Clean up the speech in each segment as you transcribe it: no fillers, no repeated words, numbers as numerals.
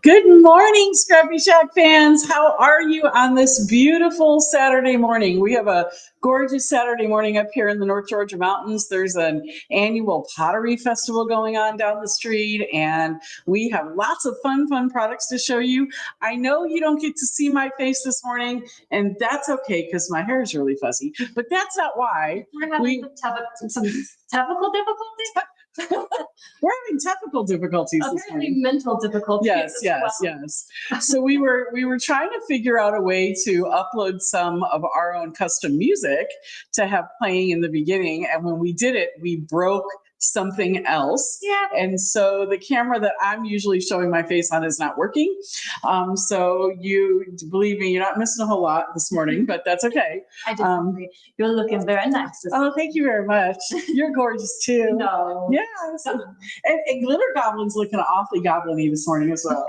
Good morning, ScrappyShak fans. How are you on this beautiful Saturday morning? We have a gorgeous Saturday morning up here in the North Georgia mountains. There's an annual pottery festival going on down the street, and we have lots of fun products to show you. I know you don't get to see my face this morning, and that's okay because my hair is really fuzzy, but that's not why. We're having some technical difficulties. We're having technical difficulties this morning. Mental difficulties. Yes. So we were trying to figure out a way to upload some of our own custom music to have playing in the beginning, and when we did it, we broke something else. Yeah. And so the camera that I'm usually showing my face on is not working. So you believe me, you're not missing a whole lot this morning, but that's okay. I just you're looking very nice. Oh, thank you very much. You're gorgeous too. No. Yeah. And Glitter Goblin's looking awfully goblin-y this morning as well.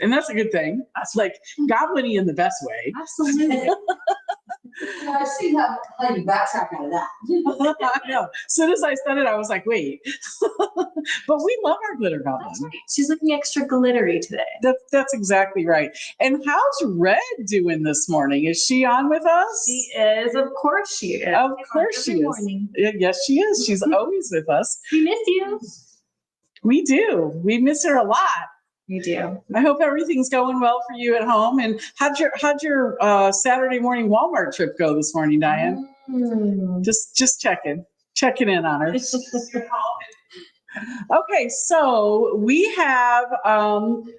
And that's a good thing. That's like goblin-y in the best way. Absolutely. I see how you backtrack out of that. I know. As soon as I said it, I was like, wait. But we love our glitter goblin. That's right. She's looking extra glittery today. That's exactly right. And how's Red doing this morning? Is she on with us? She is. Of course she is. Of course she is. Morning. Yes, she is. She's always with us. We miss you. We do. We miss her a lot. We do. I hope everything's going well for you at home. And how'd your Saturday morning Walmart trip go this morning, Diane? Just checking in on her. Okay, so we actually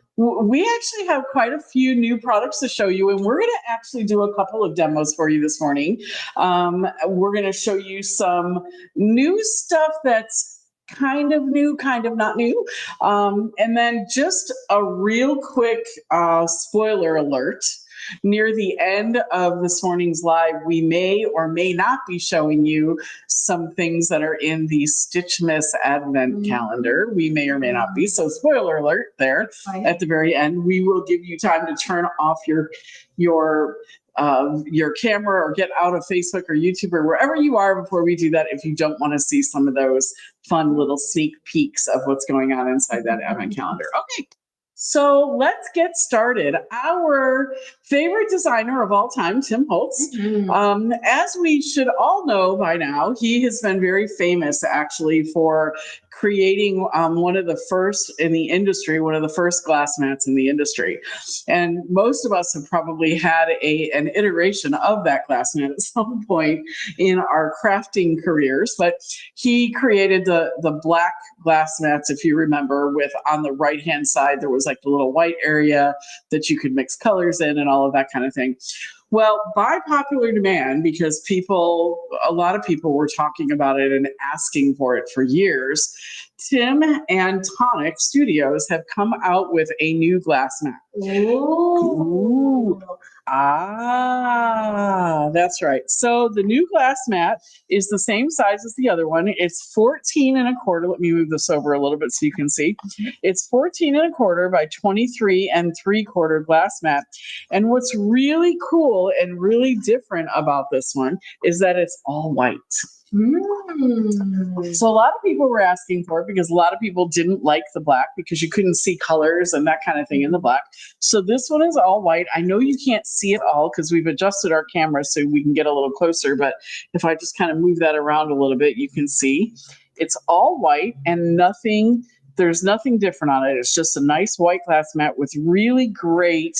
have quite a few new products to show you, and we're going to actually do a couple of demos for you this morning. We're going to show you some new stuff that's kind of new, kind of not new. And then just a real quick spoiler alert. Near the end of this morning's live, we may or may not be showing you some things that are in the Stitchmas Advent calendar. We may or may not be. So spoiler alert there at the very end. We will give you time to turn off your camera or get out of Facebook or YouTube or wherever you are before we do that if you don't want to see some of those fun little sneak peeks of what's going on inside that Advent calendar. Okay. So let's get started. Our favorite designer of all time, Tim Holtz, as we should all know by now, he has been very famous actually for creating one of the first in the industry, one of the first glass mats in the industry. And most of us have probably had an iteration of that glass mat at some point in our crafting careers, but he created the black glass mats, if you remember, with on the right-hand side, there was like the little white area that you could mix colors in and all of that kind of thing. Well, by popular demand, because a lot of people were talking about it and asking for it for years, Tim and Tonic Studios have come out with a new glass mat. Ooh. Ah, that's right. So the new glass mat is the same size as the other one. It's 14 1/4. Let me move this over a little bit so you can see. It's 14 1/4 by 23 3/4 glass mat. And what's really cool and really different about this one is that it's all white. So a lot of people were asking for it because a lot of people didn't like the black because you couldn't see colors and that kind of thing in the black. So this one is all white. I know you can't see it all because we've adjusted our camera so we can get a little closer, but if I just kind of move that around a little bit, you can see it's all white and nothing There's nothing different on it. It's just a nice white glass mat with really great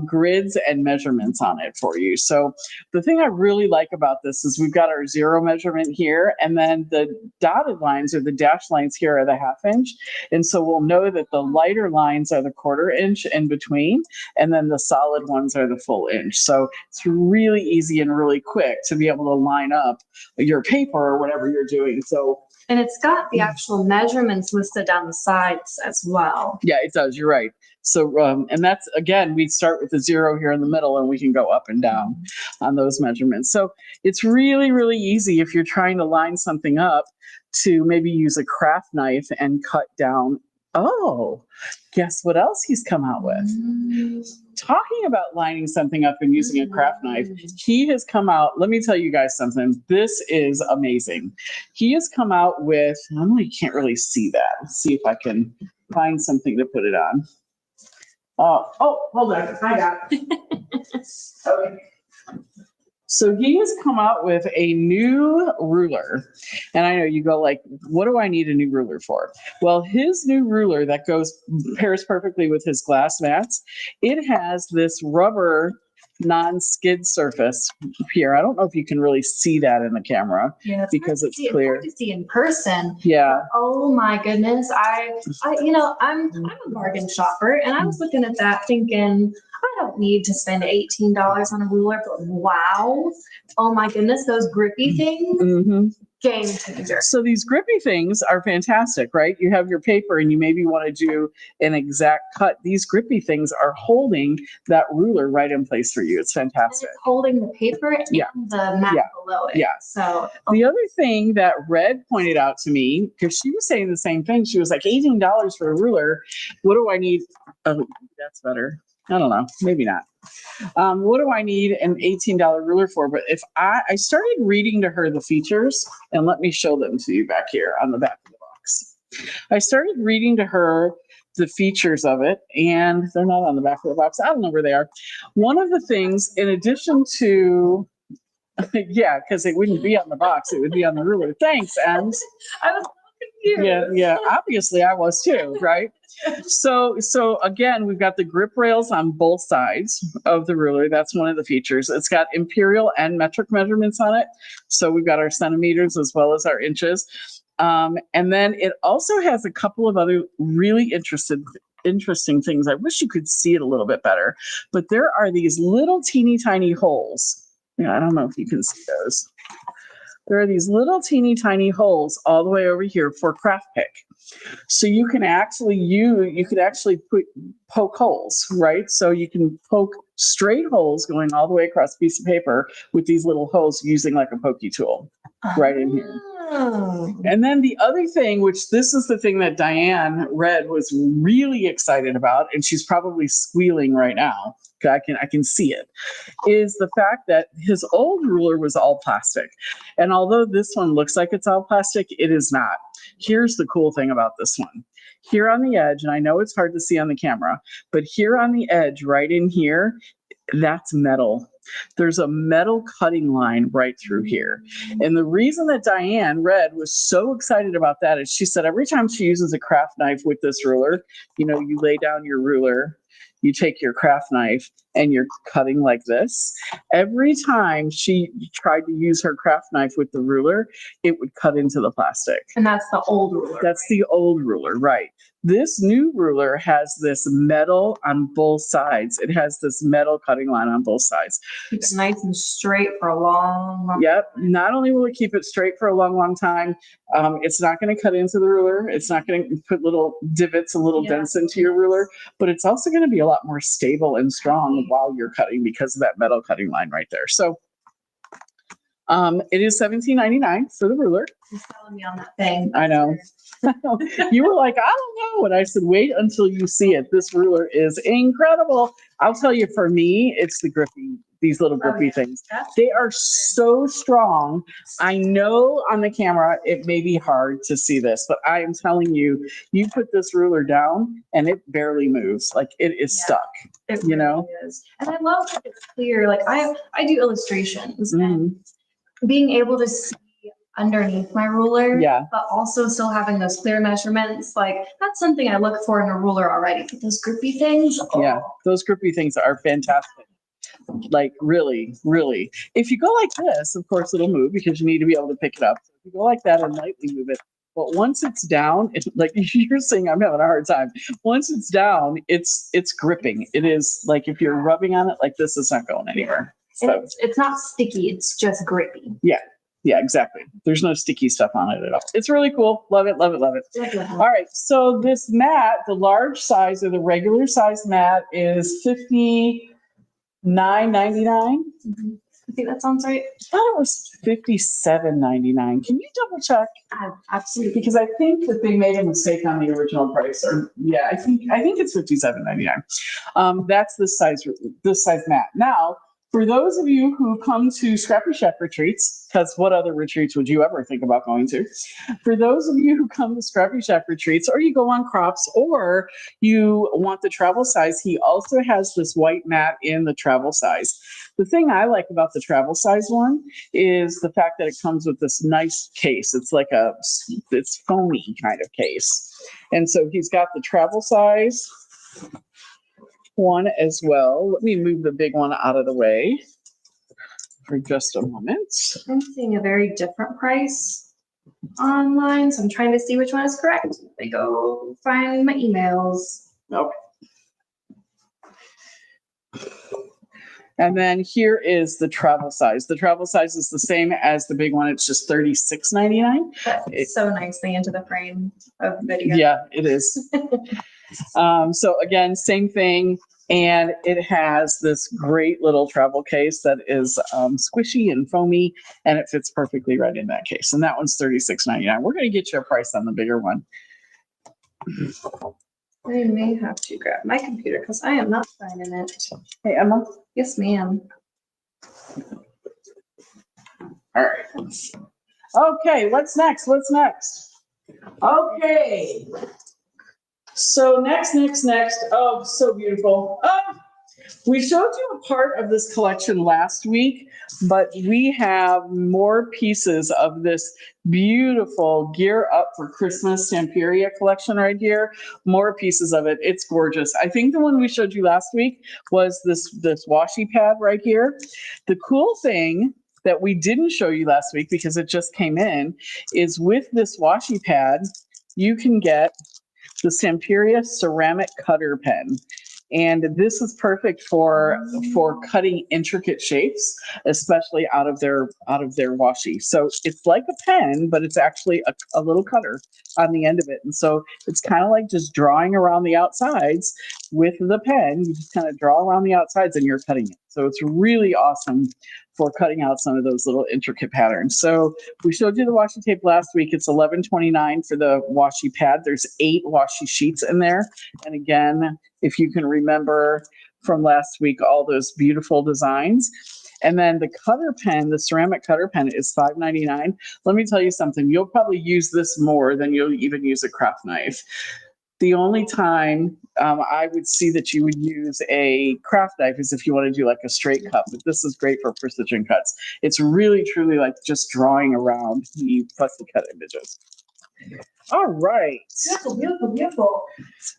grids and measurements on it for you. So the thing I really like about this is we've got our 0 measurement here, and then the dotted lines or the dashed lines here are the 1/2 inch. And so we'll know that the lighter lines are the 1/4 inch in between, and then the solid ones are the full inch. So it's really easy and really quick to be able to line up your paper or whatever you're doing. So And it's got the actual measurements listed down the sides as well. yeah, it does. You're right. So, and that's, again, we start with the 0 here in the middle and we can go up and down on those measurements. So it's really, really easy if you're trying to line something up to maybe use a craft knife and cut down. Oh, guess what else he's come out with? Talking about lining something up and using a craft knife, he has come out. Let me tell you guys something. This is amazing. He has come out with, I know you can't really see that. Let's see if I can find something to put it on. Oh, hold on. I got it. Okay. So he has come out with a new ruler. And I know you go like, what do I need a new ruler for? Well, his new ruler that pairs perfectly with his glass mats, it has this rubber non-skid surface here. I don't know if you can really see that in the camera because it's clear. Hard to see in person. Yeah. Oh my goodness. I'm a bargain shopper, and I was looking at that thinking, I don't need to spend $18 on a ruler, but wow. Oh my goodness, those grippy things. Mm-hmm. Game changer. So these grippy things are fantastic, right? You have your paper and you maybe want to do an exact cut. These grippy things are holding that ruler right in place for you. It's fantastic. It's holding the paper and Yeah. the mat Yeah. below it. Yeah. So the other thing that Red pointed out to me, because she was saying the same thing, she was like, $18 for a ruler. What do I need? Oh, that's better. I don't know, maybe not. What do I need an $18 ruler for? But if I started reading to her the features, and let me show them to you back here on the back of the box. I started reading to her the features of it, and they're not on the back of the box. I don't know where they are. One of the things, in addition to, yeah, because it wouldn't be on the box, it would be on the ruler. Thanks, Ems. I was confused. Yeah, obviously I was too, right? So again, we've got the grip rails on both sides of the ruler. That's one of the features. It's got imperial and metric measurements on it. So we've got our centimeters as well as our inches. And then it also has a couple of other really interesting things. I wish you could see it a little bit better, but there are these little teeny tiny holes. Yeah, I don't know if you can see those. There are these little teeny tiny holes all the way over here for craft pick. So you can actually poke holes, right? So you can poke straight holes going all the way across a piece of paper with these little holes using like a pokey tool right in here. Oh. And then the other thing, which this is the thing that Diane Red was really excited about, and she's probably squealing right now, I can see it, is the fact that his old ruler was all plastic. And although this one looks like it's all plastic, it is not. Here's the cool thing about this one. Here on the edge, and I know it's hard to see on the camera, but here on the edge, right in here, that's metal. There's a metal cutting line right through here. And the reason that Diane Red was so excited about that is she said every time she uses a craft knife with this ruler, you lay down your ruler, you take your craft knife and you're cutting like this. Every time she tried to use her craft knife with the ruler, it would cut into the plastic. And that's the old ruler. That's the old ruler, right? This new ruler has this metal on both sides. It has this metal cutting line on both sides. Keep it nice and straight for a long Yep. Not only will it keep it straight for a long, long time, it's not going to cut into the ruler. It's not going to put little divots and little dents into your ruler, but it's also going to be a lot more stable and strong while you're cutting because of that metal cutting line right there. So it is $17.99 for the ruler. You're selling me on that thing. I know. You were like, I don't know. And I said, wait until you see it. This ruler is incredible. I'll tell you, for me, it's these little grippy things. They are so strong. I know on the camera, it may be hard to see this, but I am telling you, you put this ruler down and it barely moves. Like it is stuck, It really is. And I love that it's clear. Like I do illustrations and being able to see underneath my ruler. Yeah. But also still having those clear measurements. Like that's something I look for in a ruler already. But those grippy things. Yeah, those grippy things are fantastic. Like really, really. If you go like this, of course it'll move because you need to be able to pick it up. So if you go like that and lightly move it, but once it's down, like you're saying, I'm having a hard time. Once it's down, it's gripping. It is like if you're rubbing on it like this, it's not going anywhere. And So it's not sticky. It's just grippy. yeah, exactly. There's no sticky stuff on it at all. It's really cool. Love it, love it, love it. All right. So this mat, the large size or the regular size mat is $59.99. I think that sounds right. I thought it was $57.99. Can you double check? Absolutely. Because I think that they made a mistake on the original price. Or yeah, I think it's $57.99. That's this size mat. Now, for those of you who come to ScrappyShak retreats, because what other retreats would you ever think about going to? For those of you who come to ScrappyShak retreats, or you go on crops, or you want the travel size, he also has this white mat in the travel size. The thing I like about the travel size one is the fact that it comes with this nice case. It's like it's foamy kind of case. And so he's got the travel size one as well. Let me move the big one out of the way for just a moment. I'm seeing a very different price online, so I'm trying to see which one is correct. I go find my emails. Okay. And then here is the travel size. The travel size is the same as the big one. It's just $36.99. That's so nicely into the frame of the video. Yeah, it is. So again, same thing. And it has this great little travel case that is squishy and foamy, and it fits perfectly right in that case. And that one's $36.99. We're going to get you a price on the bigger one. I may have to grab my computer because I am not finding it. Hey, Emma. Yes, ma'am. All right. Okay, what's next? Okay. So next. Oh, so beautiful. We showed you a part of this collection last week, but we have more pieces of this beautiful Gear Up for Christmas Samperia collection right here. More pieces of it. It's gorgeous. I think the one we showed you last week was this washi pad right here. The cool thing that we didn't show you last week because it just came in is with this washi pad, you can get the Samperia ceramic cutter pen. And this is perfect for cutting intricate shapes, especially out of their washi. So it's like a pen, but it's actually a little cutter on the end of it. And so it's kind of like just drawing around the outsides with the pen. You just kind of draw around the outsides and you're cutting it. So it's really awesome for cutting out some of those little intricate patterns. So we showed you the washi tape last week. It's $11.29 for the washi pad. There's 8 washi sheets in there. And again, if you can remember from last week, all those beautiful designs. And then the cutter pen, the ceramic cutter pen is $5.99. Let me tell you something. You'll probably use this more than you'll even use a craft knife. The only time I would see that you would use a craft knife is if you want to do like a straight cut, but this is great for precision cuts. It's really, truly like just drawing around the fussy cut images. All right. Beautiful.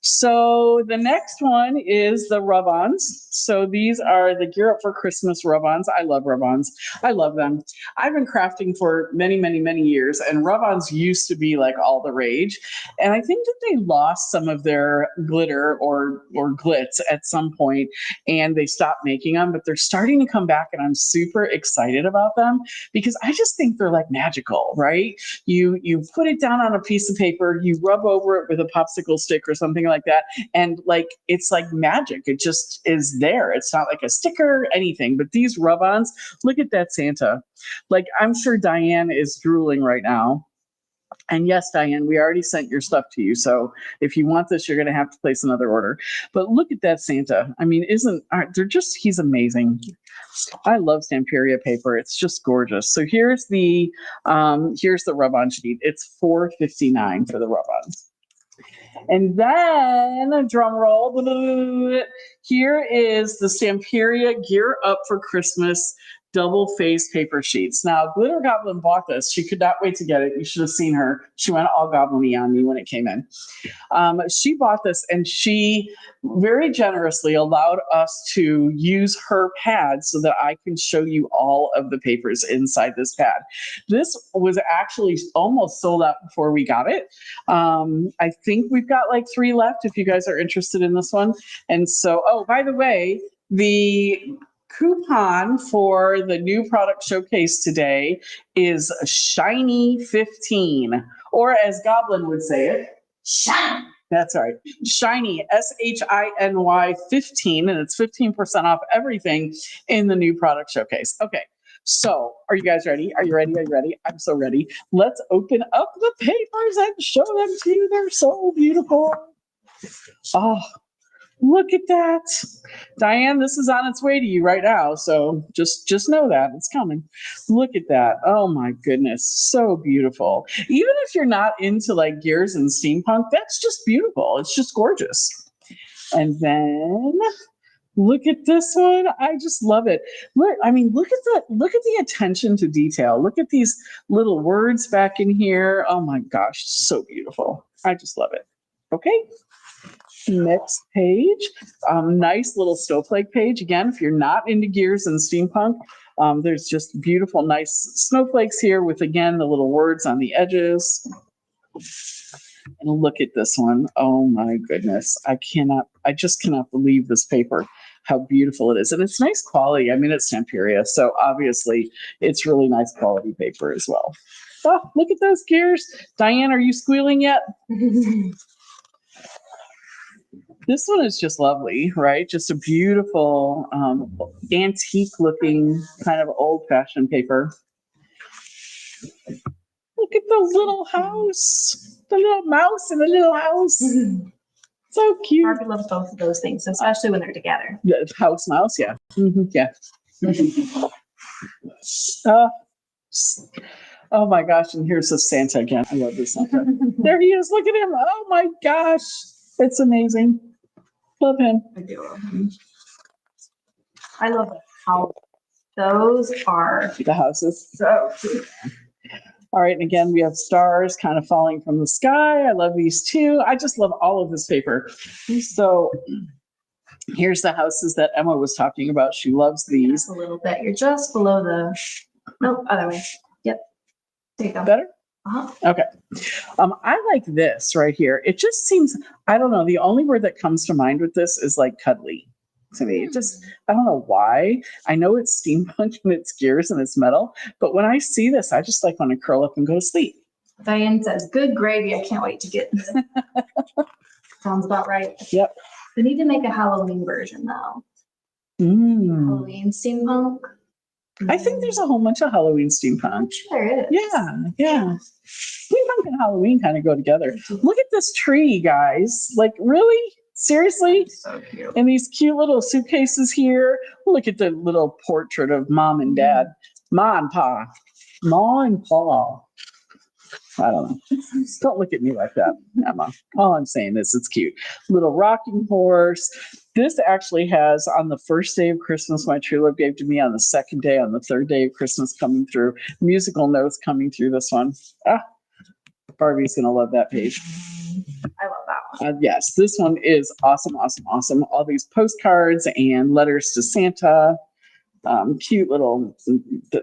So the next one is the rub-ons. So these are the Gear Up for Christmas rub-ons. I love rub-ons. I love them. I've been crafting for many, many, many years, and rub-ons used to be like all the rage. And I think that they lost some of their glitter or glitz at some point, and they stopped making them, but they're starting to come back, and I'm super excited about them because I just think they're like magical, right? You put it down on a piece of paper, you rub over it with a popsicle stick or something like that, and like it's like magic. It just is there. It's not like a sticker or anything, but these rub-ons, look at that Santa. Like, I'm sure Diane is drooling right now. And yes, Diane, we already sent your stuff to you. So if you want this, you're going to have to place another order. But look at that Santa. I mean, he's amazing. I love Samperia paper. It's just gorgeous. So here's the rub-on sheet. It's $4.59 for the rub-ons. And then, drum roll, here is the Samperia Gear Up for Christmas double face paper sheets. Now, Glitter Goblin bought this. She could not wait to get it. You should have seen her. She went all goblin-y on me when it came in. She bought this and she very generously allowed us to use her pad so that I can show you all of the papers inside this pad. This was actually almost sold out before we got it. I think we've got like 3 left if you guys are interested in this one. And so, oh, by the way, the coupon for the new product showcase today is shiny 15, or as Goblin would say it, Shiny. that's right. Shiny, SHINY 15, and it's 15% off everything in the new product showcase. Okay, so are you guys ready? Are you ready? Are you ready? I'm so ready. Let's open up the papers and show them to you. They're so beautiful. Oh, look at that. Diane, this is on its way to you right now. So just know that it's coming. Look at that. Oh my goodness. So beautiful. Even if you're not into like gears and steampunk, that's just beautiful. It's just gorgeous. And then look at this one. I just love it. Look, I mean, look at the attention to detail. Look at these little words back in here. Oh my gosh, so beautiful. I just love it. Okay. Next page, nice little snowflake page. Again, if you're not into gears and steampunk, there's just beautiful, nice snowflakes here with, again, the little words on the edges. And look at this one. Oh my goodness. I just cannot believe this paper, how beautiful it is. And it's nice quality. I mean, it's Temperia, so obviously it's really nice quality paper as well. Oh, look at those gears. Diane, are you squealing yet? This one is just lovely, right? Just a beautiful, antique looking kind of old fashioned paper. Look at the little house, the little mouse in the little house. So cute. Barbie loves both of those things, especially when they're together. Yeah, house mouse, yeah. Yeah. Oh my gosh, and here's the Santa again. I love this Santa. There he is, look at him. Oh my gosh, it's amazing. Love him. I do love them. I love how those are The houses. so cute. All right, and again, we have stars kind of falling from the sky. I love these too. I just love all of this paper. So here's the houses that Emma was talking about. She loves these. Just a little bit. You're just below the, no, other way. Yep. There you go. Better? Uh-huh. Okay. I like this right here. It just seems, I don't know, the only word that comes to mind with this is like cuddly to me. It just, I don't know why. I know it's steampunk and it's gears and it's metal, but when I see this, I just like want to curl up and go to sleep. Diane says, good gravy. I can't wait to get. Sounds about right. Yep. We need to make a Halloween version though. Halloween steampunk. I think there's a whole bunch of Halloween steampunk. There is. Yeah. Steampunk and Halloween kind of go together. Look at this tree, guys. Like, really? Seriously? So cute. And these cute little suitcases here. Look at the little portrait of mom and dad. Ma and pa. Ma and pa. I don't know. Don't look at me like that, Emma. All I'm saying is it's cute. Little rocking horse. This actually has, on the first day of Christmas, my true love gave to me, on the second day, on the third day of Christmas coming through, musical notes coming through this one. Barbie's going to love that page. I love that one. Yes, this one is awesome, awesome, awesome. All these postcards and letters to Santa. Cute little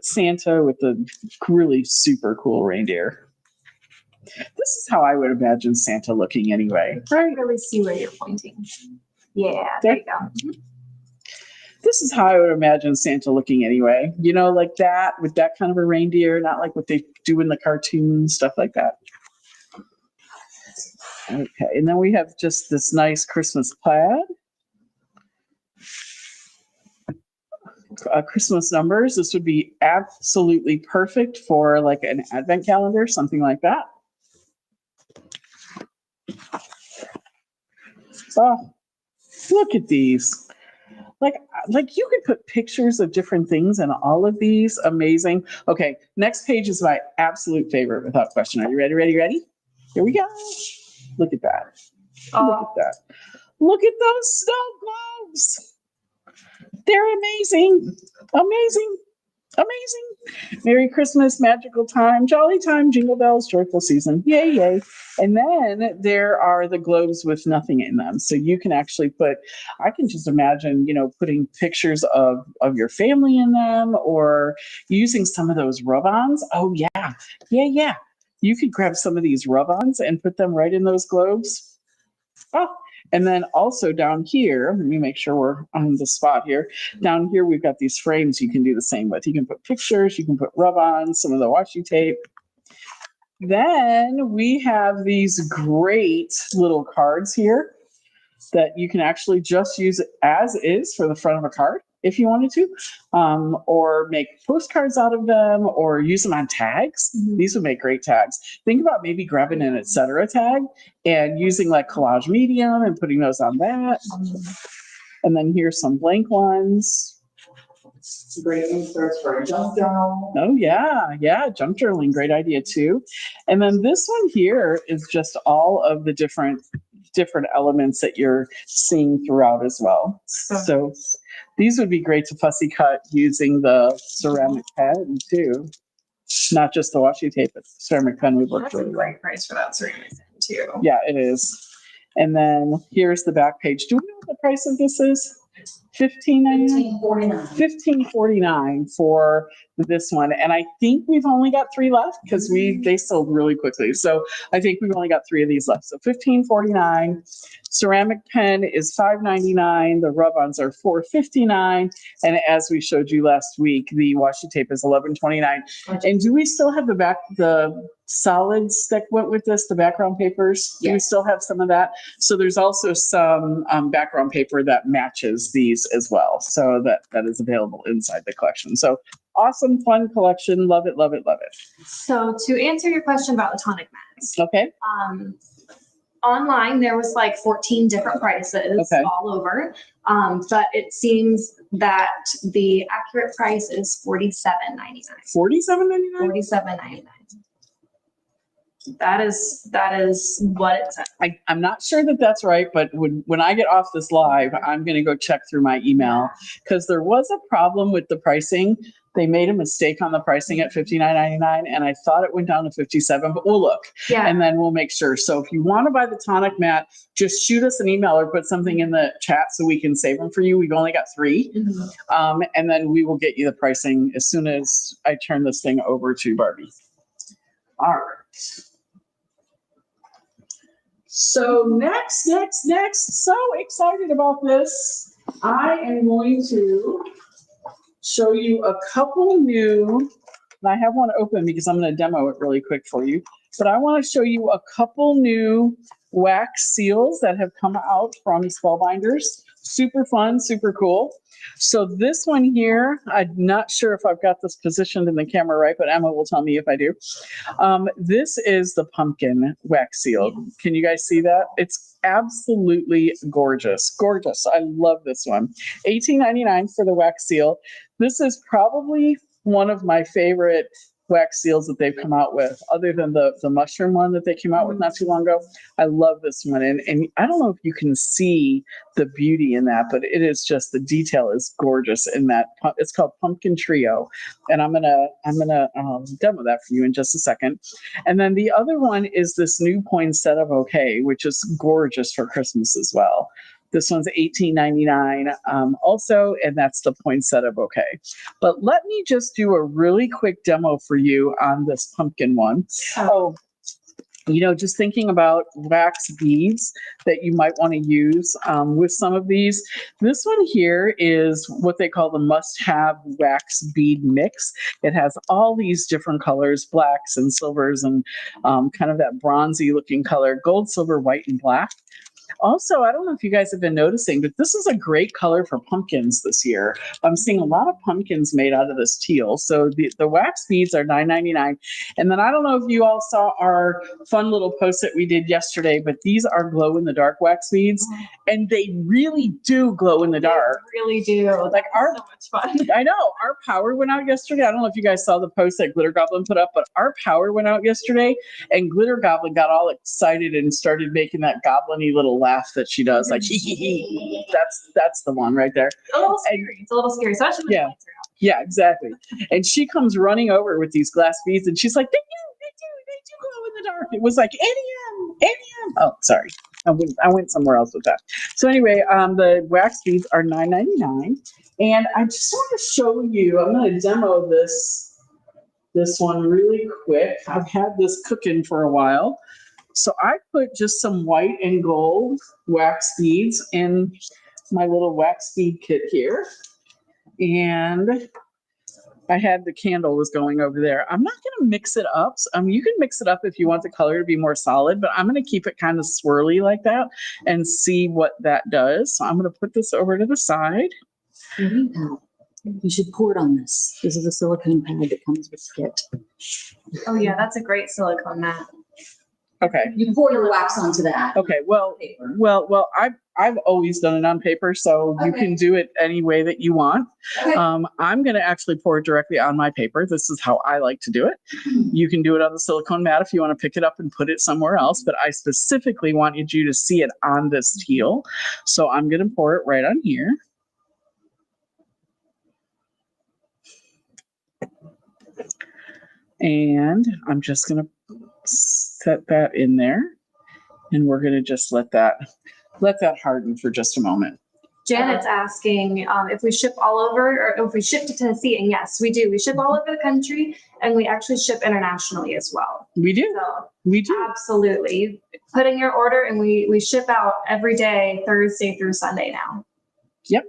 Santa with the really super cool reindeer. This is how I would imagine Santa looking anyway. I really see where you're pointing. Yeah, there you go. This is how I would imagine Santa looking anyway. You know, like that, with that kind of a reindeer, not like what they do in the cartoons, stuff like that. Okay, and then we have just this nice Christmas plaid. Christmas numbers. This would be absolutely perfect for like an advent calendar, something like that. Oh, look at these. Like you could put pictures of different things in all of these. Amazing. Okay, next page is my absolute favorite without question. Are you ready? Ready? Here we go. Look at that. Look at that. Look at those snow globes. They're amazing. Amazing. Amazing. Merry Christmas, magical time, jolly time, jingle bells, joyful season. Yay, yay. And then there are the globes with nothing in them. So you can actually put, I can just imagine, putting pictures of your family in them or using some of those rub-ons. Oh, yeah. Yeah. You could grab some of these rub-ons and put them right in those globes. Oh, and then also down here, let me make sure we're on the spot here. Down here, we've got these frames you can do the same with. You can put pictures, you can put rub-ons, some of the washi tape. Then we have these great little cards here that you can actually just use as is for the front of a card if you wanted to, or make postcards out of them or use them on tags. These would make great tags. Think about maybe grabbing an etc. tag and using like collage medium and putting those on that. And then here's some blank ones. Great inserts for a junk journal. Oh yeah, junk journaling, great idea too. And then this one here is just all of the different elements that you're seeing throughout as well. So these would be great to fussy cut using the ceramic pen too. Not just the washi tape, but the ceramic pen would work That's a really well. great price for that ceramic pen too. Yeah, it is. And then here's the back page. Do we know what the price of this is? $15.99? $15.49 for this one. And I think we've only got 3 left because they sold really quickly. So I think we've only got 3 of these left. So $15.49. Ceramic pen is $5.99. The rub-ons are $4.59. And as we showed you last week, the washi tape is $11.29. And do we still have the solids that went with this, the background papers? Do we still have some of that? So there's also some background paper that matches these as well. So that is available inside the collection. So awesome, fun collection. Love it, love it, love it. So to answer your question about the tonic mats, Okay. Online there was like 14 different prices all over, but it seems that the accurate price is $47.99. $47.99? $47.99. That is what it says. I'm not sure that that's right, but when I get off this live, I'm going to go check through my email because there was a problem with the pricing. They made a mistake on the pricing at $59.99, and I thought it went down to $57, but we'll look. Yeah. And then we'll make sure. So if you want to buy the tonic mat, just shoot us an email or put something in the chat so we can save them for you. We've only got 3. And then we will get you the pricing as soon as I turn this thing over to Barbie. All right. So next, so excited about this. I am going to show you a couple new, and I have one open because I'm going to demo it really quick for you, but I want to show you a couple new wax seals that have come out from Spellbinders. Super fun, super cool. So this one here, I'm not sure if I've got this positioned in the camera right, but Emma will tell me if I do. This is the pumpkin wax seal. Can you guys see that? It's absolutely gorgeous. Gorgeous. I love this one. $18.99 for the wax seal. This is probably one of my favorite wax seals that they've come out with, other than the mushroom one that they came out with not too long ago. I love this one. And I don't know if you can see the beauty in that, but it is just, the detail is gorgeous in that. It's called Pumpkin Trio. And I'm gonna demo that for you in just a second. And then the other one is this new poinsettia bouquet, which is gorgeous for Christmas as well. This one's $18.99 also, and that's the poinsettia bouquet. But let me just do a really quick demo for you on this pumpkin one. Oh, just thinking about wax beads that you might want to use with some of these. This one here is what they call the must-have wax bead mix. It has all these different colors, blacks and silvers and kind of that bronzy looking color, gold, silver, white, and black. Also, I don't know if you guys have been noticing, but this is a great color for pumpkins this year. I'm seeing a lot of pumpkins made out of this teal. So the wax beads are $9.99. And then I don't know if you all saw our fun little post that we did yesterday, but these are glow-in-the-dark wax beads. And they really do glow in the dark. They really do. Like so much fun. I know. Our power went out yesterday. I don't know if you guys saw the post that Glitter Goblin put up, but our power went out yesterday. And Glitter Goblin got all excited and started making that goblin-y little laugh that she does, like hee hee hee. That's the one right there. A little scary. It's a little scary, especially when the lights are out. Yeah, exactly. And she comes running over with these glass beads and she's like, they do glow in the dark. It was like ADM. Oh, sorry. I went somewhere else with that. So anyway, the wax beads are $9.99. And I just want to show you, I'm going to demo this one really quick. I've had this cooking for a while. So I put just some white and gold wax beads in my little wax bead kit here. And I had the candle was going over there. I'm not going to mix it up. You can mix it up if you want the color to be more solid, but I'm going to keep it kind of swirly like that and see what that does. So I'm going to put this over to the side. You should pour it on this. This is a silicone pad that comes with the kit. Oh yeah, that's a great silicone mat. Okay. You pour your wax onto that. Okay. Well, I've always done it on paper, so you can do it any way that you want. Okay. I'm going to actually pour it directly on my paper. This is how I like to do it. You can do it on the silicone mat if you want to pick it up and put it somewhere else, but I specifically wanted you to see it on this teal. So I'm going to pour it right on here. And I'm just going to set that in there, and we're going to just let that harden for just a moment. Janet's asking if we ship all over, or if we ship to Tennessee, and yes, we do. We ship all over the country, and we actually ship internationally as well. We do. So We do. absolutely, put in your order, and we ship out every day, Thursday through Sunday now. Yep.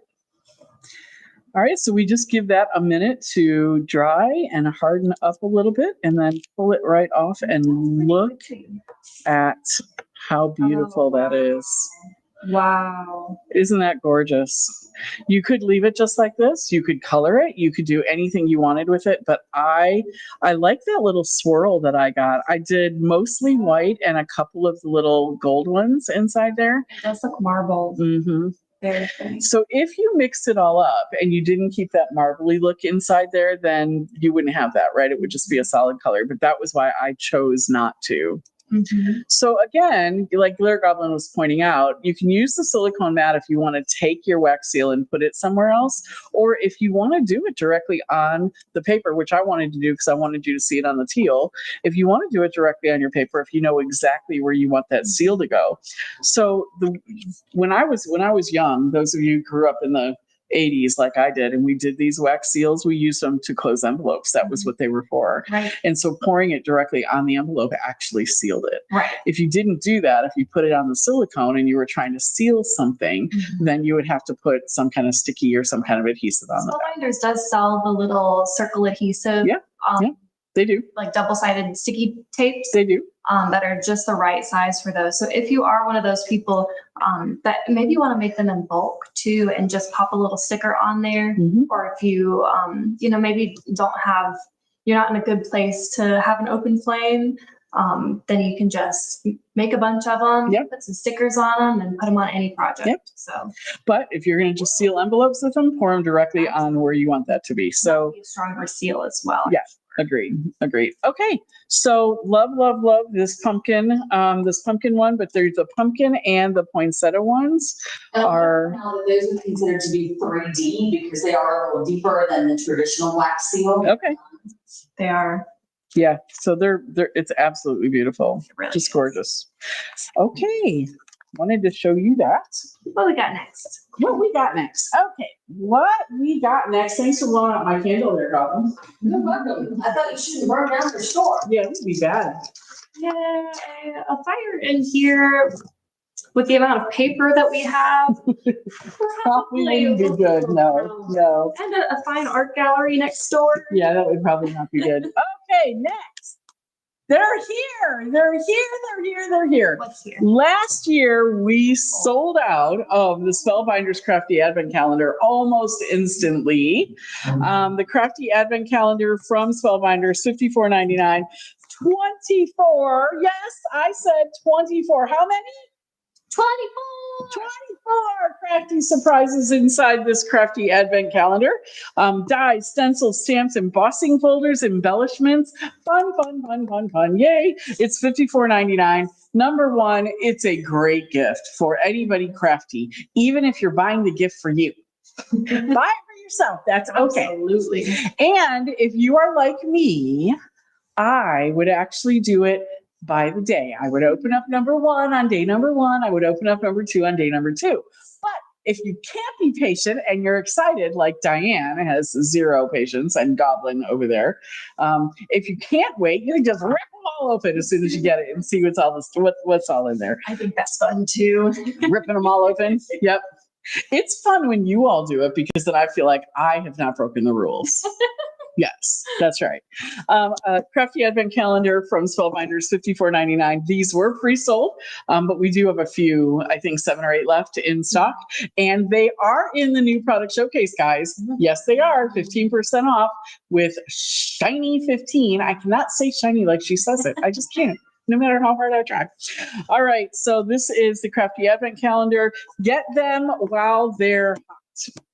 All right, so we just give that a minute to dry and harden up a little bit, and then pull it right off and look at how beautiful that is. Wow. Isn't that gorgeous? You could leave it just like this. You could color it. You could do anything you wanted with it, but I like that little swirl that I got. I did mostly white and a couple of the little gold ones inside there. It does look marble. Mm-hmm. Very pretty. So if you mixed it all up and you didn't keep that marbly look inside there, then you wouldn't have that, right? It would just be a solid color. But that was why I chose not to. Mm-hmm. So again, like Glitter Goblin was pointing out, you can use the silicone mat if you want to take your wax seal and put it somewhere else, or if you want to do it directly on the paper, which I wanted to do because I wanted you to see it on the teal. If you want to do it directly on your paper, if you know exactly where you want that seal to go. So when I was young, those of you who grew up in the 80s like I did, and we did these wax seals, we used them to close envelopes. That was what they were for. Right. And so pouring it directly on the envelope actually sealed it. Right. If you didn't do that, if you put it on the silicone and you were trying to seal something, then you would have to put some kind of sticky or some kind of adhesive on Spell that. Binders does sell the little circle adhesive. Yeah, yeah. They do. Like double-sided sticky tapes. They do. That are just the right size for those. So if you are one of those people that maybe want to make them in bulk too, and just pop a little sticker on there, or if you maybe you're not in a good place to have an open flame, then you can just make a bunch of them, put some stickers on them, and put them on any project. Yep. So, but if you're going to just seal envelopes with them, pour them directly on where you want that to be. So a stronger seal as well. Yeah. Agreed. Okay. So love this pumpkin one, but there's the pumpkin and the poinsettia ones are. Now that those are considered to be 3D because they are a little deeper than the traditional wax seal. Okay. They are. Yeah. So they're it's absolutely beautiful. It really Just is. gorgeous. Okay. Wanted to show you that. What we got next? What we got next? Okay. What we got next? Thanks for blowing up my candle there, Goblin. You're welcome. I thought you shouldn't burn down your store. Yeah, it would be bad. Yeah, a fire in here with the amount of paper that we have. Probably wouldn't be good. No. And a fine art gallery next door. Yeah, that would probably not be good. Okay, next. They're here. What's here? Last year, we sold out of the Spellbinders Crafty Advent Calendar almost instantly. The Crafty Advent Calendar from Spellbinders, $54.99. 24. Yes, I said 24. How many? 24. 24 crafty surprises inside this Crafty Advent Calendar. Dies, stencils, stamps, embossing folders, embellishments. Fun. Yay. It's $54.99. Number one, it's a great gift for anybody crafty, even if you're buying the gift for you. Buy it for yourself. That's okay. Absolutely. And if you are like me, I would actually do it by the day. I would open up number 1 on day number 1. I would open up number 2 on day number 2. But if you can't be patient and you're excited, like Diane has 0 patience and Goblin over there, if you can't wait, you can just rip them all open as soon as you get it and see what's all in there. I think that's fun too. Ripping them all open. Yep. It's fun when you all do it because then I feel like I have not broken the rules. Yes, that's right. Crafty Advent Calendar from Spellbinders, $54.99. These were pre-sold, but we do have a few, I think 7 or 8 left in stock. And they are in the new product showcase, guys. Yes, they are. 15% off with shiny 15. I cannot say shiny like she says it. I just can't, no matter how hard I try. All right, so this is the Crafty Advent Calendar. Get them while they're hot.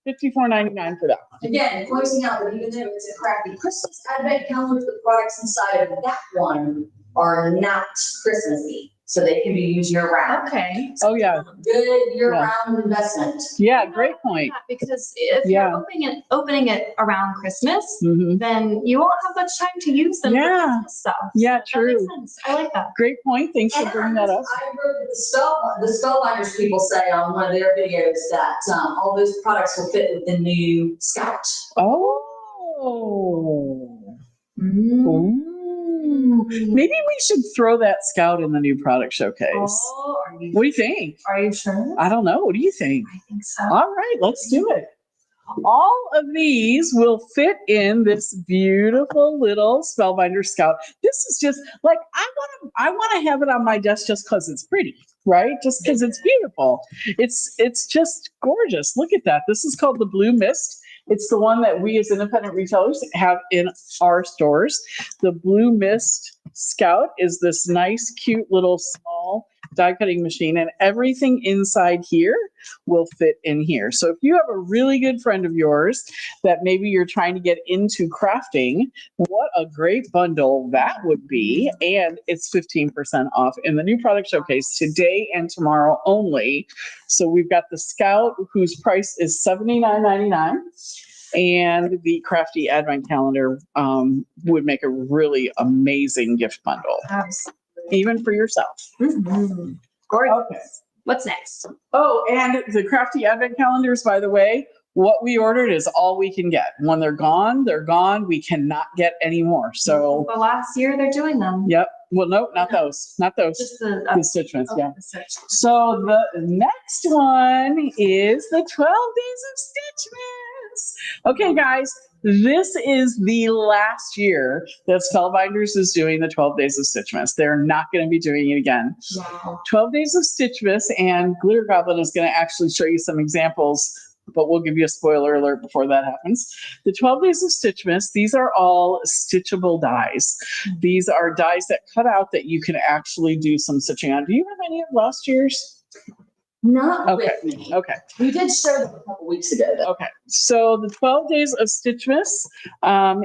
$54.99 for that. Again, pointing out that even though it's a crappy Christmas advent calendar, the products inside of that one are not Christmassy, so they can be used year round. Okay. Oh, yeah. Good year-round investment. Yeah, great point. Because if Yeah. you're opening it around Christmas, Mhm. then you won't have much time to use them Yeah. for Christmas stuff. Yeah, That true. makes sense. I like that. Great point. Thanks for And bringing that up. I heard that the Spellbinders people say on one of their videos that all those products will fit with the new Scout. Oh. Ooh. Maybe we should throw that Scout in the new product showcase. Oh, What do you think? are you sure? I don't know. What do you think? I think so. All right, let's do it. All of these will fit in this beautiful little Spellbinder Scout. This is just like, I want to have it on my desk just because it's pretty, right? Just because it's beautiful. It's just gorgeous. Look at that. This is called the Blue Mist. It's the one that we as independent retailers have in our stores. The Blue Mist Scout is this nice, cute little small die cutting machine, and everything inside here will fit in here. So if you have a really good friend of yours that maybe you're trying to get into crafting, what a great bundle that would be. And it's 15% off in the new product showcase today and tomorrow only. So we've got the Scout, whose price is $79.99. And the Crafty Advent Calendar would make a really amazing gift bundle, Absolutely. even for yourself. Mhm. Gorgeous. Okay. What's next? Oh, and the Crafty Advent Calendars, by the way, what we ordered is all we can get. When they're gone, they're gone. We cannot get any more. So, The last year they're doing them. yep. Well, no, not those. Not those. Just the The Stitchments, yeah. the stitch. So the next one is the 12 Days of Stitchmas. Okay, guys, this is the last year that Spellbinders is doing the 12 Days of Stitchmas. They're not going to be doing it again. Wow. 12 Days of Stitchmas, and Glitter Goblin is going to actually show you some examples, but we'll give you a spoiler alert before that happens. The 12 Days of Stitchmas, these are all stitchable dies. These are dies that cut out that you can actually do some stitching on. Do you have any of last year's? Not Okay. with me. Okay. We did show them a couple weeks ago, though. Okay, so the 12 Days of Stitchmas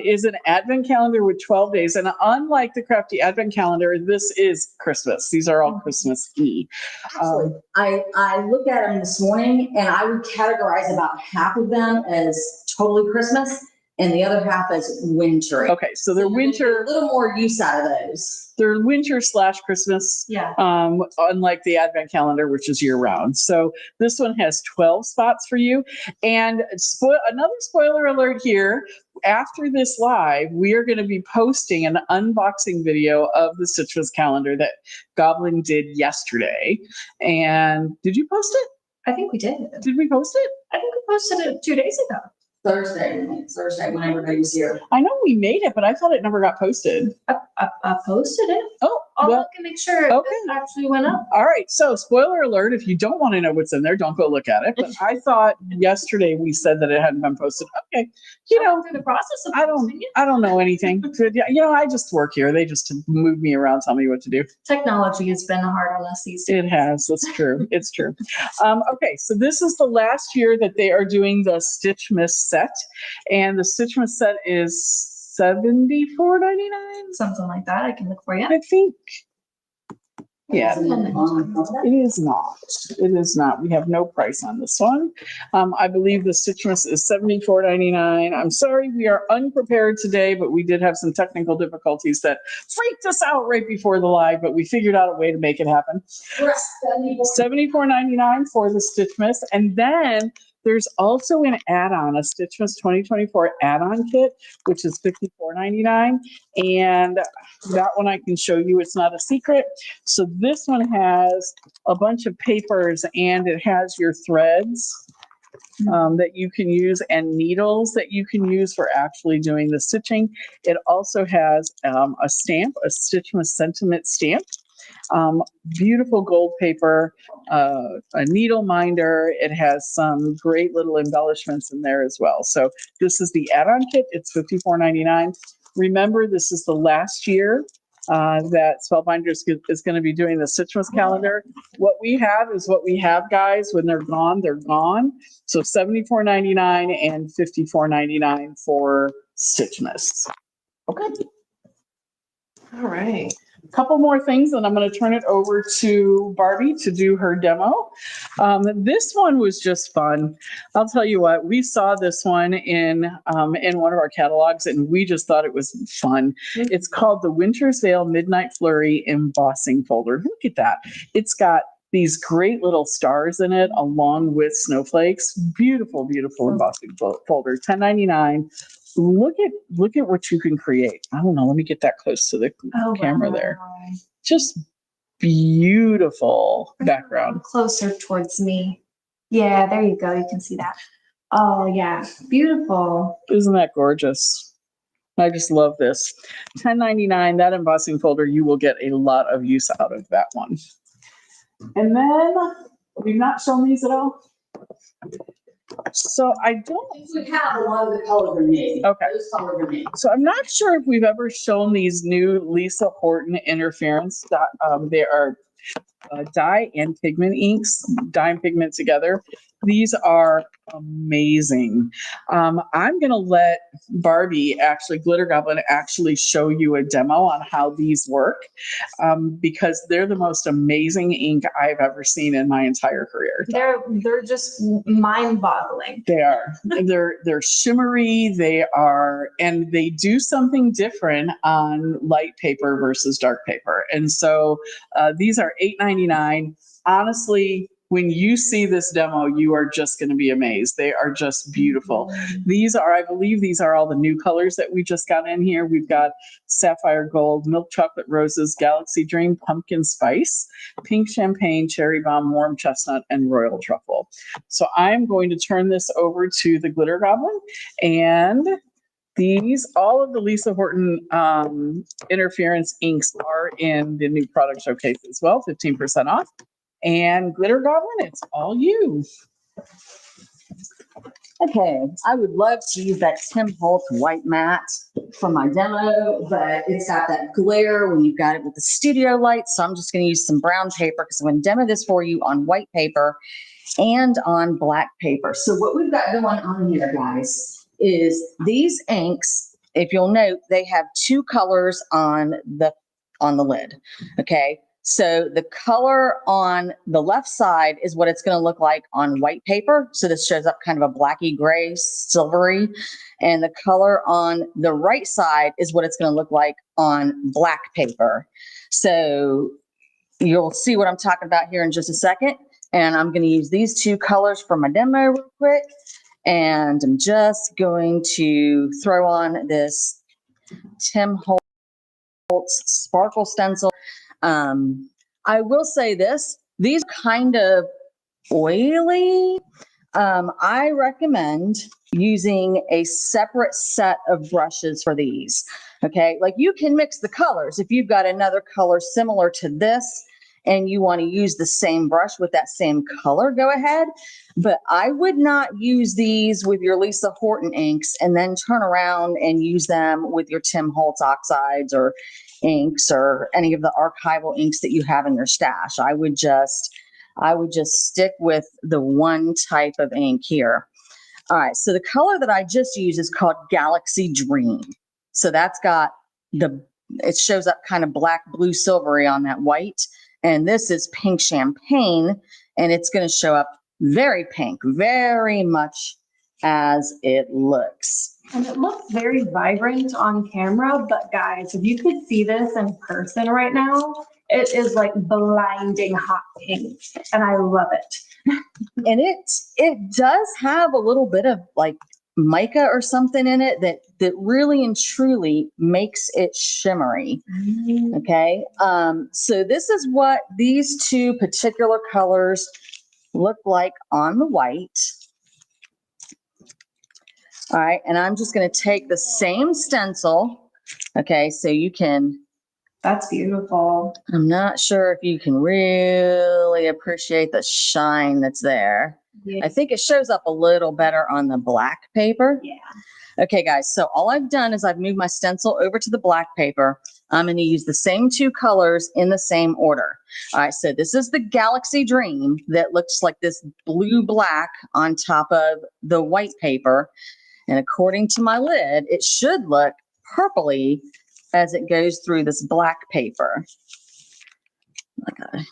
is an advent calendar with 12 days. And unlike the Crafty Advent Calendar, this is Christmas. These are all Christmas-y. Actually, I looked at them this morning and I would categorize about half of them as totally Christmas and the other half as wintry. Okay, so they're you're gonna get winter, A little more use out of those. they're winter/Christmas. Yeah. Unlike the Advent Calendar, which is year round. So this one has 12 spots for you. And another spoiler alert here, after this live, we are going to be posting an unboxing video of the Stitchmas calendar that Goblin did yesterday. And did you post it? I think we did. Did we post it? I think we posted it 2 days ago. Thursday when everybody was here. I know we made it, but I thought it never got posted. I posted it. Oh, I'll well, look and make sure okay. it actually went up. all right. So spoiler alert, if you don't want to know what's in there, don't go look at it. But I thought yesterday we said that it hadn't been posted. Okay. You know, Through the process of I don't- posting it. I don't know anything. You know, I just work here. They just move me around, tell me what to do. Technology has been hard on us these days. It has. That's true. It's true. Okay. So this is the last year that they are doing the Stitchmas set. And the Stitchmas set is $74.99. Something like that. I can look for you. I think. Yeah, it is not. It is not. We have no price on this one. I believe the citrus is $74.99. I'm sorry, we are unprepared today, but we did have some technical difficulties that freaked us out right before the live, but we figured out a way to make it happen. $74.99 for the Stitch Mist. And then there's also an add-on, a Stitch Mist 2024 add-on kit, which is $54.99. And that one I can show you. It's not a secret. So this one has a bunch of papers and it has your threads that you can use and needles that you can use for actually doing the stitching. It also has a stamp, a Stitch Mist sentiment stamp. Beautiful gold paper, a needle minder. It has some great little embellishments in there as well. So this is the add-on kit. It's $54.99. Remember, this is the last year that Spellbinders is going to be doing the Stitch Mist calendar. What we have is what we have, guys. When they're gone, they're gone. So $74.99 and $54.99 for Stitch Mists. Okay. All right. Couple more things, and I'm going to turn it over to Barbie to do her demo. This one was just fun. I'll tell you what, we saw this one in one of our catalogs, and we just thought it was fun. It's called the Winter's Veil Midnight Flurry Embossing Folder. Look at that. It's got these great little stars in it, along with snowflakes. Beautiful, beautiful embossing folder. $10.99. Look at what you can create. I don't know. Let me get that close to the camera there. Just beautiful background. Closer towards me. Yeah, there you go. You can see that. Oh yeah, beautiful. Isn't that gorgeous? I just love this. $10.99, that embossing folder, you will get a lot of use out of that one. And then, we've not shown these at all. So I don't. We have a lot of the colors are named. Okay. Those colors are named. So I'm not sure if we've ever shown these new Lisa Horton interference. They are dye and pigment inks, dye and pigment together. These are amazing. I'm going to let Barbie, actually, Glitter Goblin, actually show you a demo on how these work because they're the most amazing ink I've ever seen in my entire career. They're just mind-boggling. They are. They're shimmery. They are, and they do something different on light paper versus dark paper. And so these are $8.99. Honestly, when you see this demo, you are just going to be amazed. They are just beautiful. These are, I believe these are all the new colors that we just got in here. We've got Sapphire Gold, Milk Chocolate Roses, Galaxy Dream, Pumpkin Spice, Pink Champagne, Cherry Bomb, Warm Chestnut, and Royal Truffle. So I'm going to turn this over to the Glitter Goblin. And these, all of the Lisa Horton interference inks are in the new product showcase as well, 15% off. And Glitter Goblin, it's all you. Okay, I would love to use that Tim Holtz white matte for my demo, but it's got that glare when you've got it with the studio light. So I'm just going to use some brown paper because I'm going to demo this for you on white paper and on black paper. So what we've got going on here, guys, is these inks, if you'll note, they have two colors on the lid. Okay. So the color on the left side is what it's going to look like on white paper. So this shows up kind of a blacky gray, silvery. And the color on the right side is what it's going to look like on black paper. So you'll see what I'm talking about here in just a second. And I'm going to use these two colors for my demo real quick. And I'm just going to throw on this Tim Holtz Sparkle Stencil. I will say this, these are kind of oily. I recommend using a separate set of brushes for these. Okay, like you can mix the colors. If you've got another color similar to this and you want to use the same brush with that same color, go ahead. But I would not use these with your Lisa Horton inks and then turn around and use them with your Tim Holtz oxides or inks or any of the archival inks that you have in your stash. I would just stick with the one type of ink here. All right, so the color that I just used is called Galaxy Dream. So that's got it shows up kind of black, blue, silvery on that white. And this is pink champagne, and it's going to show up very pink, very much as it looks. And it looks very vibrant on camera, but guys, if you could see this in person right now, it is like blinding hot pink, and I love it. And it does have a little bit of like mica or something in it that really and truly makes it shimmery. Okay. So this is what these two particular colors look like on the white. All right. And I'm just going to take the same stencil. Okay. So you can, That's beautiful. I'm not sure if you can really appreciate the shine that's there. Yeah. I think it shows up a little better on the black paper. Yeah. Okay, guys, so all I've done is I've moved my stencil over to the black paper. I'm going to use the same two colors in the same order. All right, so this is the Galaxy Dream that looks like this blue-black on top of the white paper. And according to my lid, it should look purpley as it goes through this black paper. I gotta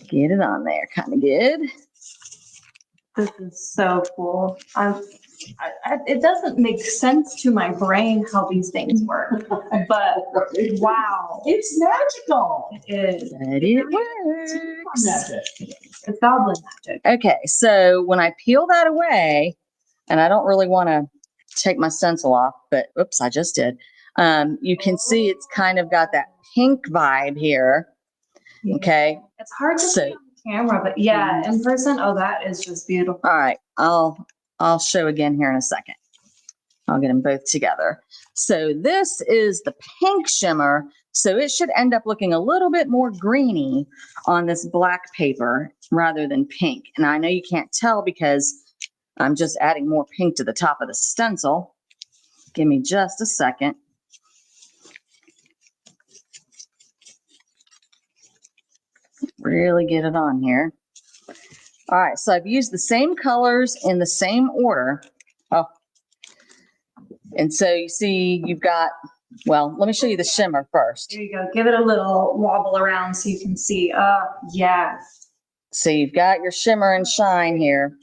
get it on there, kind of good. This is so cool. It doesn't make sense to my brain how these things work, but wow, It's magical. it is. But it works. Magic. It's goblin magic. Okay, so when I peel that away, and I don't really want to take my stencil off, but oops, I just did. You can see it's kind of got that pink vibe here. Okay, It's hard to So- see on camera, but yeah, in person, oh, that is just beautiful. all right, I'll show again here in a second. I'll get them both together. So this is the pink shimmer. So it should end up looking a little bit more greeny on this black paper rather than pink. And I know you can't tell because I'm just adding more pink to the top of the stencil. Give me just a second. Really get it on here. All right, so I've used the same colors in the same order. Oh, and so you see you've got, well, let me show you the shimmer first. There you go. Give it a little wobble around so you can see. Yeah. So you've got your shimmer and shine here.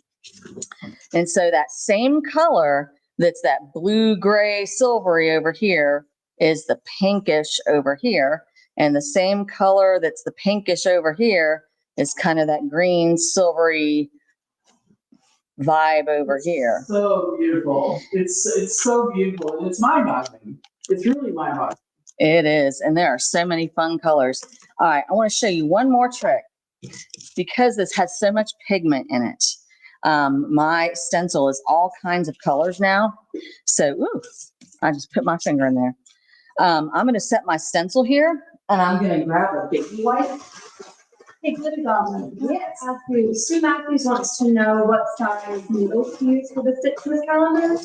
And so that same color that's that blue, gray, silvery over here is the pinkish over here. And the same color that's the pinkish over here is kind of that green, silvery vibe over here. So beautiful. It's so beautiful, and it's mind-boggling. It's really mind-boggling. It is. And there are so many fun colors. All right, I want to show you one more trick because this has so much pigment in it. My stencil is all kinds of colors now. So, ooh, I just put my finger in there. I'm going to set my stencil here, and I'm going to grab a baby wipe. Hey, good goblin. Yes. Sue Matthews wants to know what size needles to use for the Stitchmas calendar.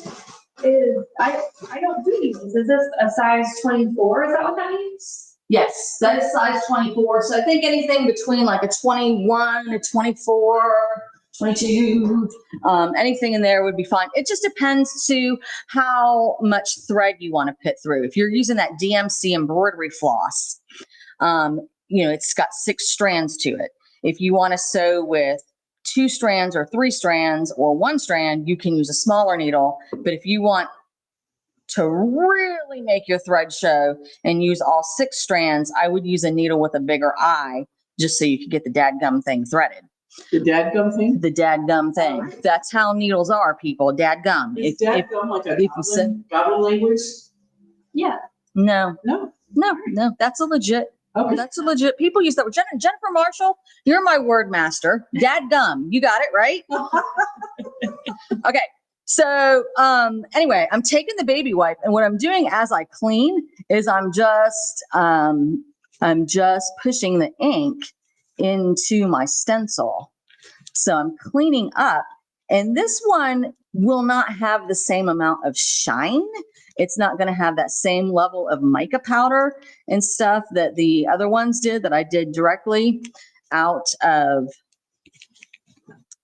I don't do needles. Is this a size 24? Is that what that means? Yes, that is size 24. So I think anything between like a 21, a 24, 22, anything in there would be fine. It just depends to how much thread you want to put through. If you're using that DMC embroidery floss, it's got 6 strands to it. If you want to sew with 2 strands or 3 strands or 1 strand, you can use a smaller needle. But if you want to really make your thread show and use all 6 strands, I would use a needle with a bigger eye just so you could get the dadgum thing threaded. The dadgum thing? The dadgum thing. That's how needles are, people. Dadgum. Is dadgum like a if you said- goblin language? Yeah. No, No. that's a legit. Okay. That's a legit. People use that word. Jennifer Marshall, you're my word master. Dadgum. You got it right. Okay. So anyway, I'm taking the baby wipe, and what I'm doing as I clean is I'm just pushing the ink into my stencil. So I'm cleaning up, and this one will not have the same amount of shine. It's not going to have that same level of mica powder and stuff that the other ones did that I did directly out of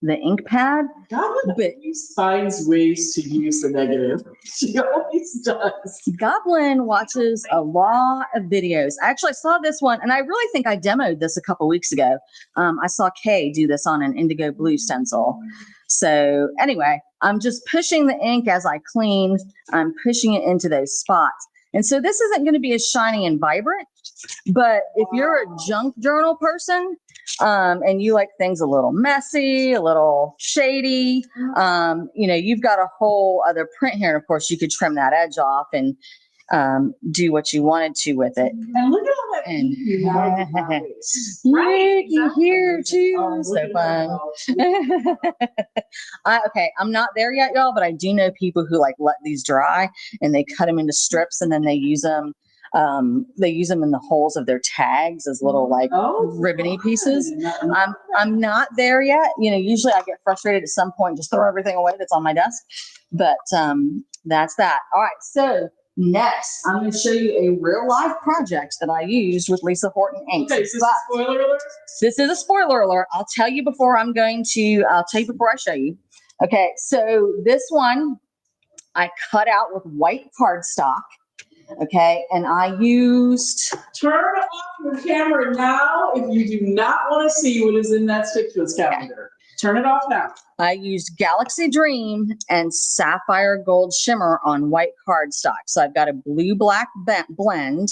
the ink pad. Goblin But- always finds ways to use the negative. She always does. Goblin watches a lot of videos. I actually saw this one, and I really think I demoed this a couple weeks ago. I saw Kay do this on an indigo blue stencil. So anyway, I'm just pushing the ink as I clean. I'm pushing it into those spots. And so this isn't going to be as shiny and vibrant, but if you're a junk journal person, and you like things a little messy, a little shady, you've got a whole other print here. And of course you could trim that edge off and do what you wanted to with it. And look at all that And ink you have in that waist. Right, looky here too. Oh, So look at fun. that. Okay, I'm not there yet, y'all, but I do know people who like let these dry and they cut them into strips and then they use them. They use them in the holes of their tags as little like Oh, ribbony fun. pieces. I'm not there yet. Usually I get frustrated at some point, just throw everything away that's on my desk. But that's that. All right, so next I'm going to show you a real life project that I used with Lisa Horton inks. Okay, is this But a spoiler alert? this is a spoiler alert. I'll tell you before I show you. Okay, so this one I cut out with white cardstock. Okay, and I used, Turn off your camera now if you do not want to see what is in that Stick to Its calendar. Turn it off now. I used Galaxy Dream and Sapphire Gold Shimmer on white cardstock. So I've got a blue-black blend.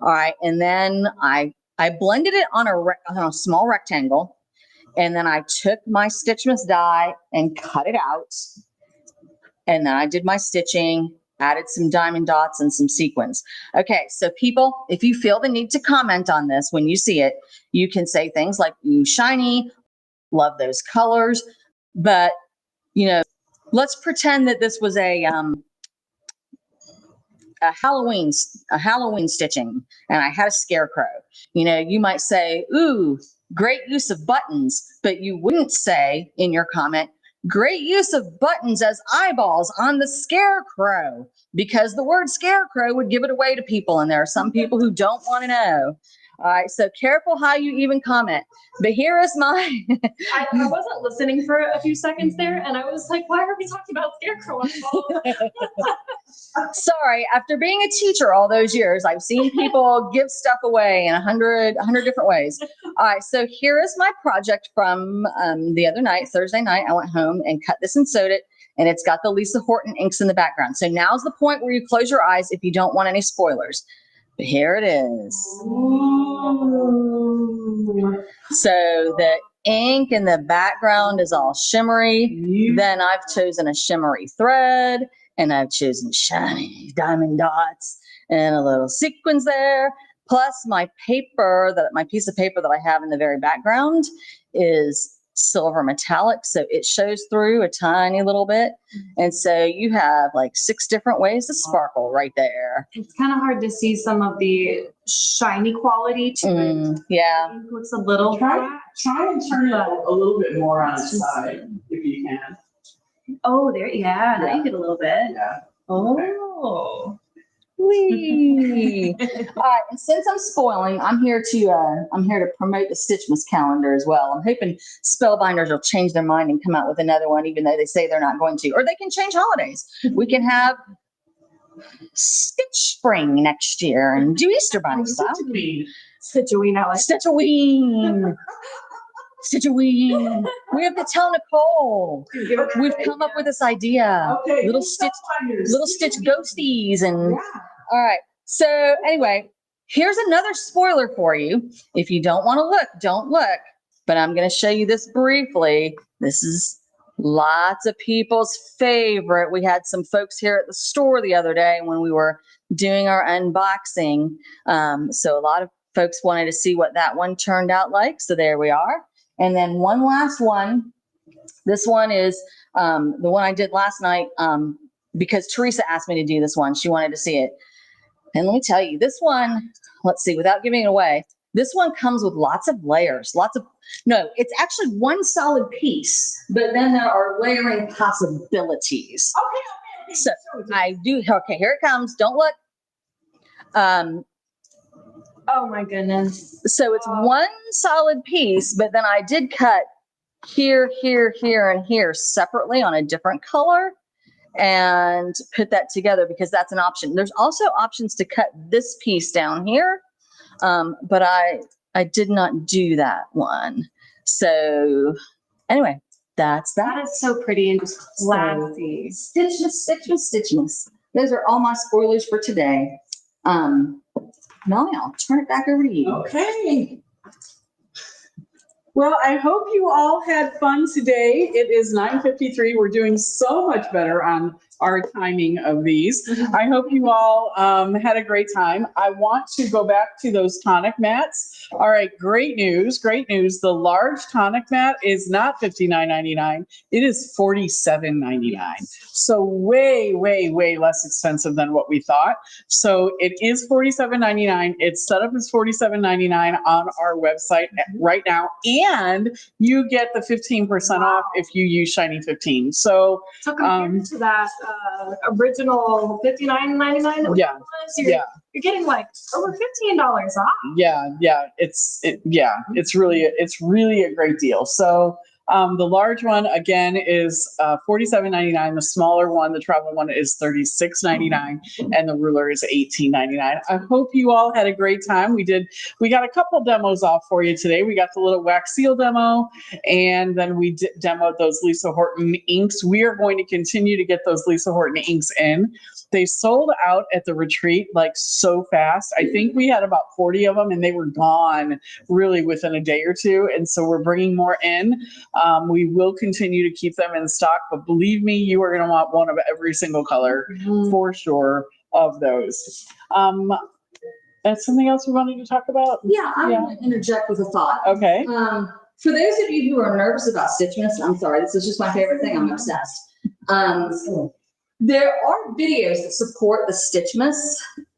All right, and then I blended it on a small rectangle, and then I took my Stitchmas die and cut it out, and then I did my stitching, added some diamond dots and some sequins. Okay, so people, if you feel the need to comment on this when you see it, you can say things like, ooh, shiny, love those colors. But, let's pretend that this was a Halloween stitching and I had a scarecrow. You might say, ooh, great use of buttons, but you wouldn't say in your comment, great use of buttons as eyeballs on the scarecrow, because the word scarecrow would give it away to people. And there are some people who don't want to know. All right, so careful how you even comment. But here is my, I wasn't listening for a few seconds there, and I was like, why are we talking about Scarecrow? sorry, after being a teacher all those years, I've seen people give stuff away in 100 different ways. All right, so here is my project from the other night, Thursday night. I went home and cut this and sewed it, and it's got the Lisa Horton inks in the background. So now's the point where you close your eyes if you don't want any spoilers. But here it is. Ooh. So the ink in the background is all shimmery. Then I've chosen a shimmery thread, and I've chosen shiny diamond dots and a little sequins there. Plus my piece of paper that I have in the very background is silver metallic. So it shows through a tiny little bit. And so you have like 6 different ways to sparkle right there. It's kind of hard to see some of the shiny quality to it. Yeah. It looks a little Try flat. and turn it a little bit more on its side if you can. Oh, there, yeah, now Yeah. you get a little bit. Yeah. Oh. Whee! All right, and since I'm spoiling, I'm here to promote the Stitchmas calendar as well. I'm hoping Spellbinders will change their mind and come out with another one, even though they say they're not going to. Or they can change holidays. We can have Stitch Spring next year and do Easter bunnies. Situate out. Stitchaween. Stitchaween. We have to tell Nicole. We've come up with this idea. Okay. Little Stitch ghosties and. Yeah. All right. So anyway, here's another spoiler for you. If you don't want to look, don't look. But I'm going to show you this briefly. This is lots of people's favorite. We had some folks here at the store the other day when we were doing our unboxing. So a lot of folks wanted to see what that one turned out like. So there we are. And then one last one. This one is the one I did last night because Teresa asked me to do this one. She wanted to see it. And let me tell you, this one, let's see, without giving it away, this one comes with lots of layers, no, it's actually one solid piece, but then there are layering possibilities. Okay. So I do, okay, here it comes. Don't look. Oh my goodness. So it's one solid piece, but then I did cut here, here, here, and here separately on a different color and put that together because that's an option. There's also options to cut this piece down here, but I did not do that one. So anyway, that's That that. is so pretty and just classy. Stitchness, stitchness, stitchness. Those are all my spoilers for today. Melanie, I'll turn it back over to you. Okay. Well, I hope you all had fun today. It is 9:53. We're doing so much better on our timing of these. I hope you all had a great time. I want to go back to those tonic mats. All right, great news, great news. The large tonic mat is not $59.99. It is $47.99. So way, way, way less expensive than what we thought. So it is $47.99. It's set up as $47.99 on our website right now. And you get the 15% off if you use Shiny 15. So So compared to that original $59.99 yeah, you're getting like over $15 off. yeah, it's really a great deal. So the large one again is $47.99. The smaller one, the travel one, is $36.99, and the ruler is $18.99. I hope you all had a great time. We got a couple demos off for you today. We got the little wax seal demo, and then we demoed those Lisa Horton inks. We are going to continue to get those Lisa Horton inks in. They sold out at the retreat like so fast. I think we had about 40 of them, and they were gone really within a day or two. And so we're bringing more in. We will continue to keep them in stock, but believe me, you are going to want one of every single color for sure of those. That's something else we wanted to talk about? Yeah, I'm going to interject with a thought. Okay. For those of you who are nervous about stitchiness, I'm sorry, this is just my favorite thing. I'm obsessed. There are videos that support the Stitchmas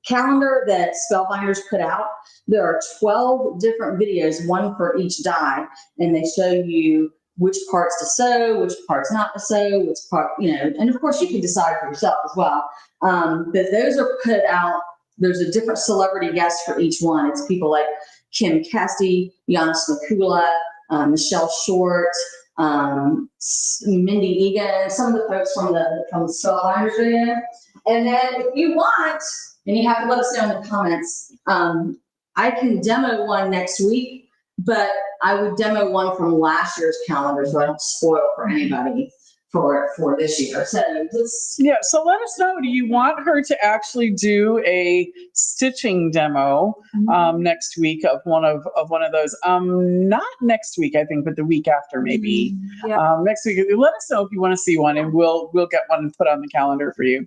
calendar that Spellbinders put out. There are 12 different videos, one for each die, and they show you which parts to sew, which parts not to sew, which part, and of course you can decide for yourself as well. But those are put out. There's a different celebrity guest for each one. It's people like Kim Cassidy, Giannis Makula, Michelle Short, Mindy Egan, some of the folks from the Spellbinders video. And then if you want, and you have to let us know in the comments, I can demo one next week, but I would demo one from last year's calendar so I don't spoil for anybody for this year. So so let us know. Do you want her to actually do a stitching demo next week of one of those? Not next week, I think, but the week after maybe. Next week. Let us know if you want to see one, and we'll get one put on the calendar for you.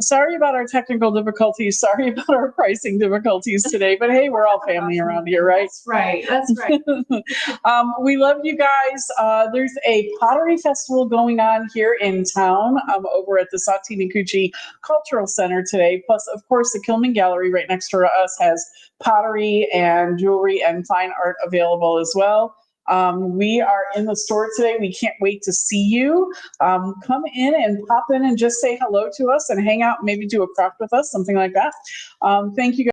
Sorry about our technical difficulties. Sorry about our pricing difficulties today, but hey, we're all family around here, right? That's right. We love you guys. There's a pottery festival going on here in town over at the Sati Nikuchi Cultural Center today. Plus, of course, the Kilman Gallery right next door to us has pottery and jewelry and fine art available as well. We are in the store today. We can't wait to see you. Come in and pop in and just say hello to us and hang out, maybe do a craft with us, something like that. Thank you guys.